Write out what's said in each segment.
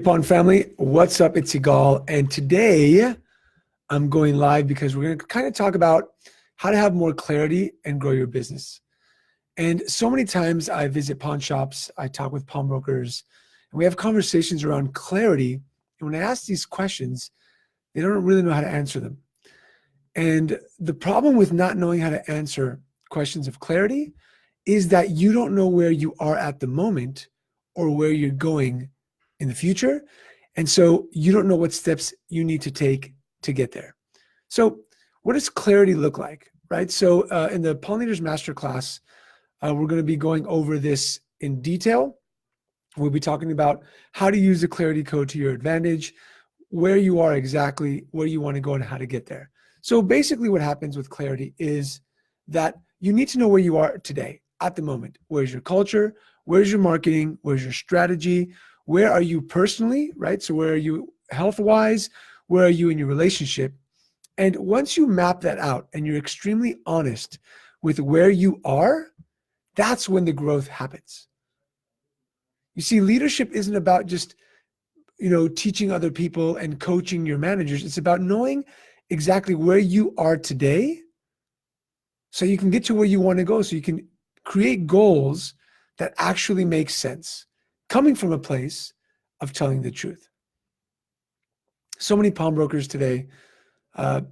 Pawn family, what's up? It's Yigal, and today I'm going live because we're going to kind of talk about how to have more clarity and grow your business. And so many times I visit pawn shops, I talk with pawnbrokers, and we have conversations around clarity. And when I ask these questions, they don't really know how to answer them. And the problem with not knowing how to answer questions of clarity is that you don't know where you are at the moment or where you're going in the future. And so you don't know what steps you need to take to get there. So what does clarity look like, right? So in the Pollinators Masterclass, we're going to be going over this in detail. We'll be talking about how to use the clarity code to your advantage, where you are exactly, where you want to go, and how to get there. So basically what happens with clarity is that you need to know where you are today at the moment. Where's your culture? Where's your marketing? Where's your strategy? Where are you personally, right? So where are you health-wise? Where are you in your relationship? And once you map that out and you're extremely honest with where you are, that's when the growth happens. You see, leadership isn't about just, teaching other people and coaching your managers. It's about knowing exactly where you are today so you can get to where you want to go, so you can create goals that actually make sense, coming from a place of telling the truth. So many pawnbrokers today kind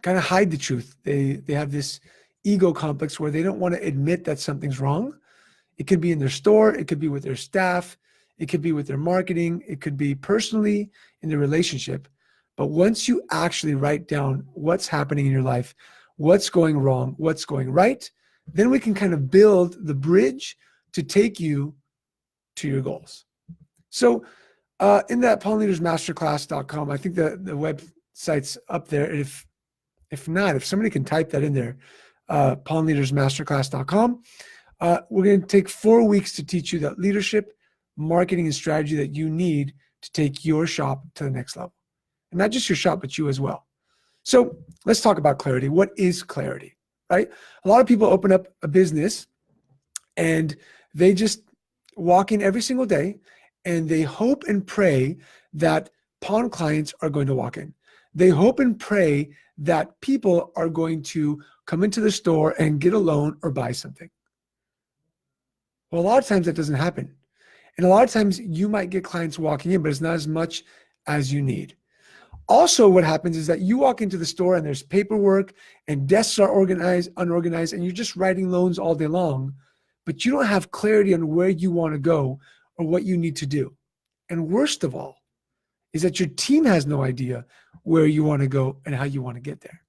of hide the truth. They have this ego complex where they don't want to admit that something's wrong. It could be in their store. It could be with their staff. It could be with their marketing. It could be personally in their relationship. But once you actually write down what's happening in your life, what's going wrong, what's going right, then we can kind of build the bridge to take you to your goals. So in that pollinatorsmasterclass.com, I think the website's up there. If not, if somebody can type that in there, pollinatorsmasterclass.com, we're going to take 4 weeks to teach you that leadership, marketing, and strategy that you need to take your shop to the next level. And not just your shop, but you as well. So let's talk about clarity. What is clarity, right? A lot of people open up a business and they just walk in every single day and they hope and pray that pawn clients are going to walk in. They hope and pray that people are going to come into the store and get a loan or buy something. Well, a lot of times that doesn't happen. And a lot of times you might get clients walking in, but it's not as much as you need. Also, what happens is that you walk into the store and there's paperwork and desks are unorganized, and you're just writing loans all day long, but you don't have clarity on where you want to go or what you need to do. And worst of all is that your team has no idea where you want to go and how you want to get there.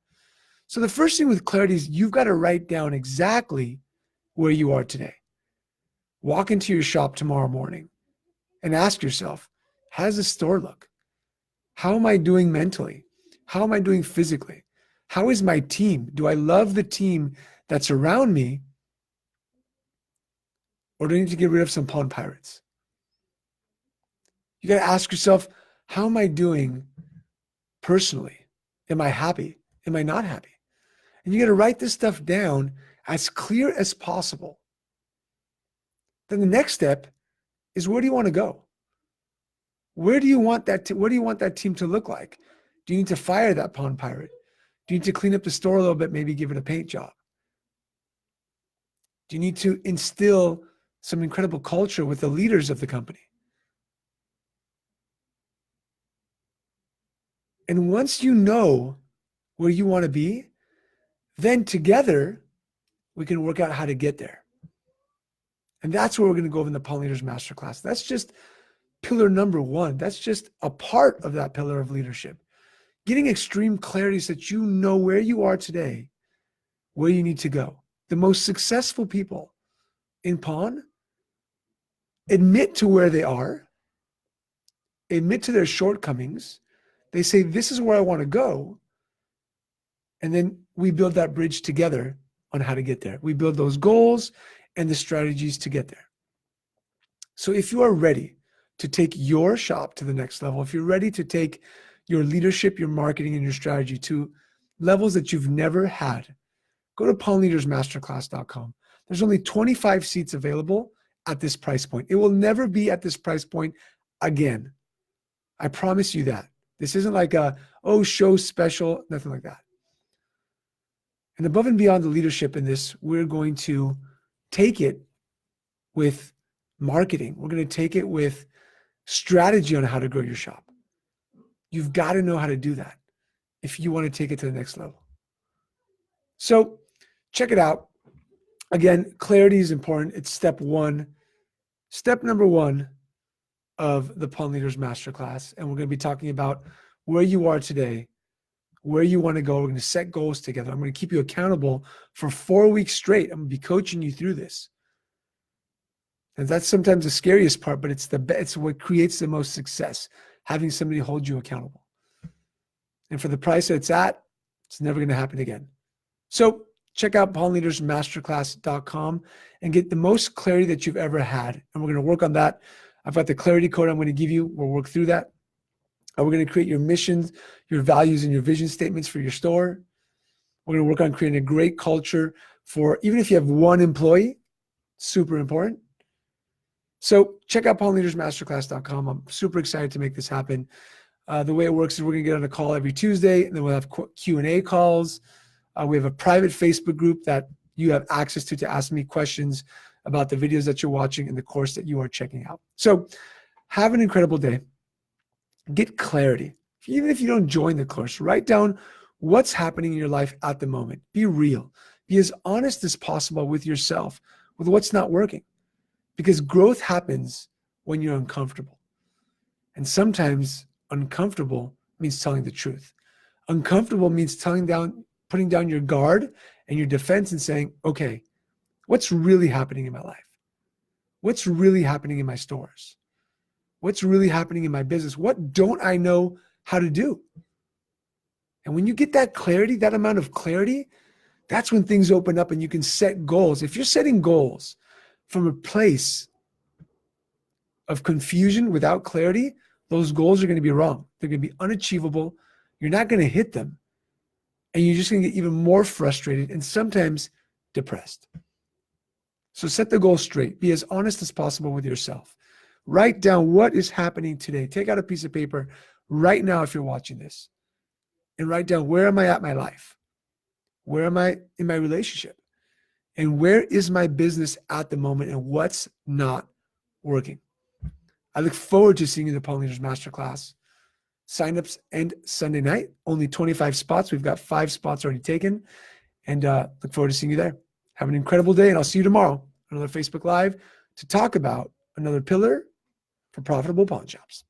So the first thing with clarity is you've got to write down exactly where you are today. Walk into your shop tomorrow morning and ask yourself, how does the store look? How am I doing mentally? How am I doing physically? How is my team? Do I love the team that's around me? Or do I need to get rid of some pawn pirates? You got to ask yourself, how am I doing personally? Am I happy? Am I not happy? And you got to write this stuff down as clear as possible. Then the next step is, where do you want to go? Where do you want that team to look like? Do you need to fire that pawn pirate? Do you need to clean up the store a little bit, maybe give it a paint job? Do you need to instill some incredible culture with the leaders of the company? And once you know where you want to be, then together we can work out how to get there. And that's where we're going to go over in the Pollinators Masterclass. That's just pillar number one. That's just a part of that pillar of leadership. Getting extreme clarity so that you know where you are today, where you need to go. The most successful people in pawn admit to where they are, admit to their shortcomings. They say, this is where I want to go. And then we build that bridge together on how to get there. We build those goals and the strategies to get there. So if you are ready to take your shop to the next level, if you're ready to take your leadership, your marketing, and your strategy to levels that you've never had, go to pollinatorsmasterclass.com. There's only 25 seats available at this price point. It will never be at this price point again. I promise you that. This isn't like a, oh, show special, nothing like that. And above and beyond the leadership in this, we're going to take it with marketing. We're going to take it with strategy on how to grow your shop. You've got to know how to do that if you want to take it to the next level. So check it out. Again, clarity is important. It's step number one of the Pawn Leaders Masterclass. And we're going to be talking about where you are today, where you want to go. We're going to set goals together. I'm going to keep you accountable for 4 weeks straight. I'm going to be coaching you through this. And that's sometimes the scariest part, but it's what creates the most success, having somebody hold you accountable. And for the price that it's at, it's never going to happen again. So check out pawnleadersmasterclass.com and get the most clarity that you've ever had. And we're going to work on that. I've got the clarity code I'm going to give you. We'll work through that. And we're going to create your missions, your values, and your vision statements for your store. We're going to work on creating a great culture for, even if you have one employee, super important. So check out pawnleadersmasterclass.com. I'm super excited to make this happen. The way it works is we're going to get on a call every Tuesday, and then we'll have Q&A calls. We have a private Facebook group that you have access to ask me questions about the videos that you're watching and the course that you are checking out. So have an incredible day. Get clarity. Even if you don't join the course, write down what's happening in your life at the moment. Be real. Be as honest as possible with yourself, with what's not working. Because growth happens when you're uncomfortable. And sometimes uncomfortable means telling the truth. Uncomfortable means putting down your guard and your defense and saying, okay, what's really happening in my life? What's really happening in my stores? What's really happening in my business? What don't I know how to do? And when you get that clarity, that amount of clarity, that's when things open up and you can set goals. If you're setting goals from a place of confusion without clarity, those goals are going to be wrong. They're going to be unachievable. You're not going to hit them. And you're just going to get even more frustrated and sometimes depressed. So set the goal straight. Be as honest as possible with yourself. Write down what is happening today. Take out a piece of paper right now if you're watching this. And write down, where am I at in my life? Where am I in my relationship? And where is my business at the moment and what's not working? I look forward to seeing you in the Pawn Leaders Masterclass. Signups end Sunday night. Only 25 spots. We've got 5 spots already taken. And look forward to seeing you there. Have an incredible day, and I'll see you tomorrow on another Facebook Live to talk about another pillar for profitable pawn shops.